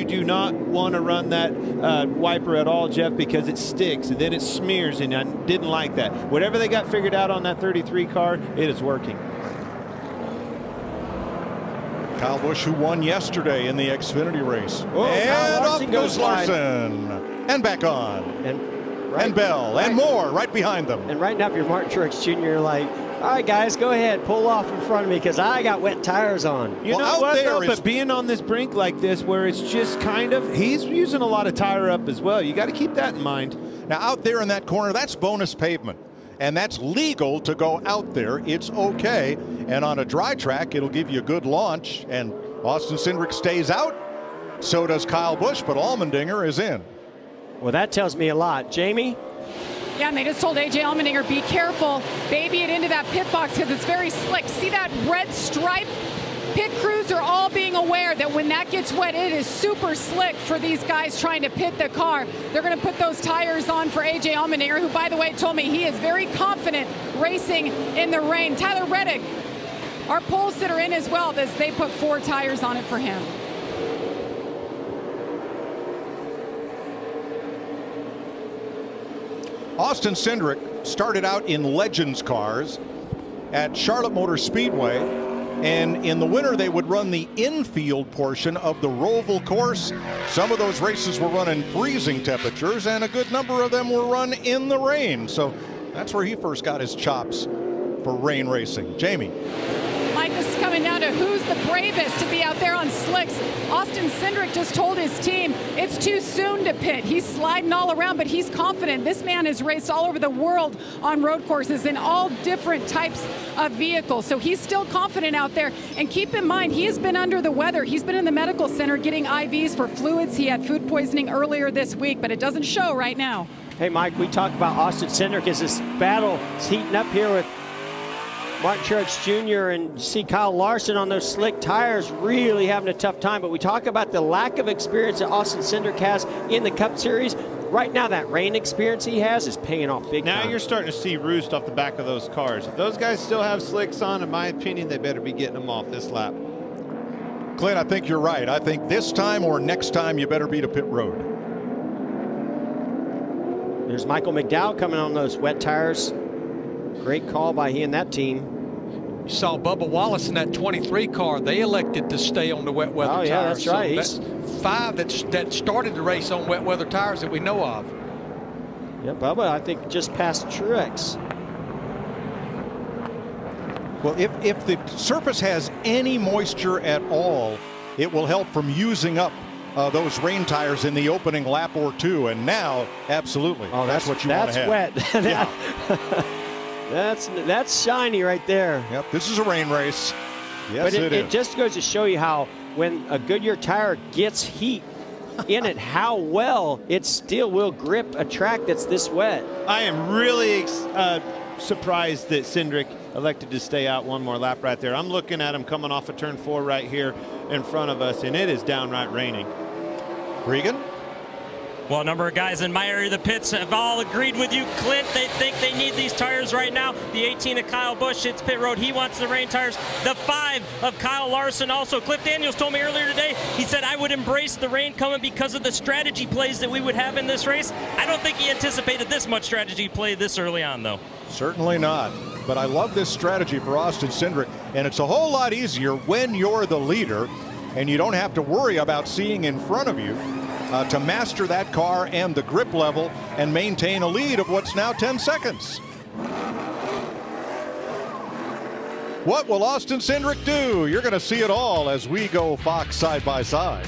you do not want to run that wiper at all, Jeff, because it sticks and then it smears, and I didn't like that. Whatever they got figured out on that 33 car, it is working. Kyle Busch, who won yesterday in the Xfinity race. Oh, and Larson off goes wide. Larson. And back on. And Bell. And more right behind them. And right now, if you're Martin Truex Jr., you're like, all right, guys, go ahead. Pull off in front of me because I got wet tires on. You know what, though? But being on this brink like this where it's just kind of, he's using a lot of tire up as well. You got to keep that in mind. Now, out there in that corner, that's bonus pavement. And that's legal to go out there. It's okay. And on a dry track, it'll give you a good launch. And Austin Cindric stays out. So does Kyle Busch, but Allmendinger is in. Well, that tells me a lot. Jamie? Yeah, and they just told A.J. Allmendinger, be careful, baby it into that pit box because it's very slick. See that red stripe? Pit crews are all being aware that when that gets wet, it is super slick for these guys trying to pit the car. They're going to put those tires on for A.J. Allmendinger, who, by the way, told me he is very confident racing in the rain. Tyler Reddick, our pole sitter, in as well, as they put 4 tires on it for him. Austin Cindric started out in Legends cars at Charlotte Motor Speedway, and in the winter they would run the infield portion of the Roval course. Some of those races were run in freezing temperatures, and a good number of them were run in the rain. So that's where he first got his chops for rain racing. Jamie. Mike, this is coming down to who's the bravest to be out there on slicks. Austin Cindric just told his team it's too soon to pit. He's sliding all around, but he's confident. This man has raced all over the world on road courses in all different types of vehicles. So he's still confident out there. And keep in mind, he has been under the weather. He's been in the medical center getting IVs for fluids. He had food poisoning earlier this week, but it doesn't show right now. Hey, Mike, we talk about Austin Cindric as this battle is heating up here with Martin Truex Jr. and see Kyle Larson on those slick tires really having a tough time. But we talk about the lack of experience that Austin Cindric has in the Cup Series. Right now, that rain experience he has is paying off big time. Now you're starting to see roost off the back of those cars. If those guys still have slicks on, in my opinion, they better be getting them off this lap. Clint, I think you're right. I think this time or next time you better be to pit road. There's Michael McDowell coming on those wet tires. Great call by he and that team. You saw Bubba Wallace in that 23 car. They elected to stay on the wet weather tires. Oh, yeah, that's right. So that's 5 that started the race on wet weather tires that we know of. Yeah, Bubba, I think, just passed Truex. Well, if the surface has any moisture at all, it will help from using up those rain tires in the opening lap or two. And now, absolutely, that's what you want to have. That's wet. Yeah. That's shiny right there. Yep, this is a rain race. Yes, but it is. It just goes to show you how when a Goodyear tire gets heat in it, how well it still will grip a track that's this wet. I am really surprised that Cindric elected to stay out one more lap right there. I'm looking at him coming off of turn 4 right here in front of us, and it is downright raining. Regan? Well, a number of guys in my area of the pits have all agreed with you, Clint. They think they need these tires right now. The 18 of Kyle Busch hits pit road. He wants the rain tires. The 5 of Kyle Larson also. Cliff Daniels told me earlier today, he said, I would embrace the rain coming because of the strategy plays that we would have in this race. I don't think he anticipated this much strategy play this early on, though. Certainly not. But I love this strategy for Austin Cindric. And it's a whole lot easier when you're the leader and you don't have to worry about seeing in front of you. To master that car and the grip level and maintain a lead of what's now 10 seconds. What will Austin Cindric do? You're going to see it all as we go Fox side by side.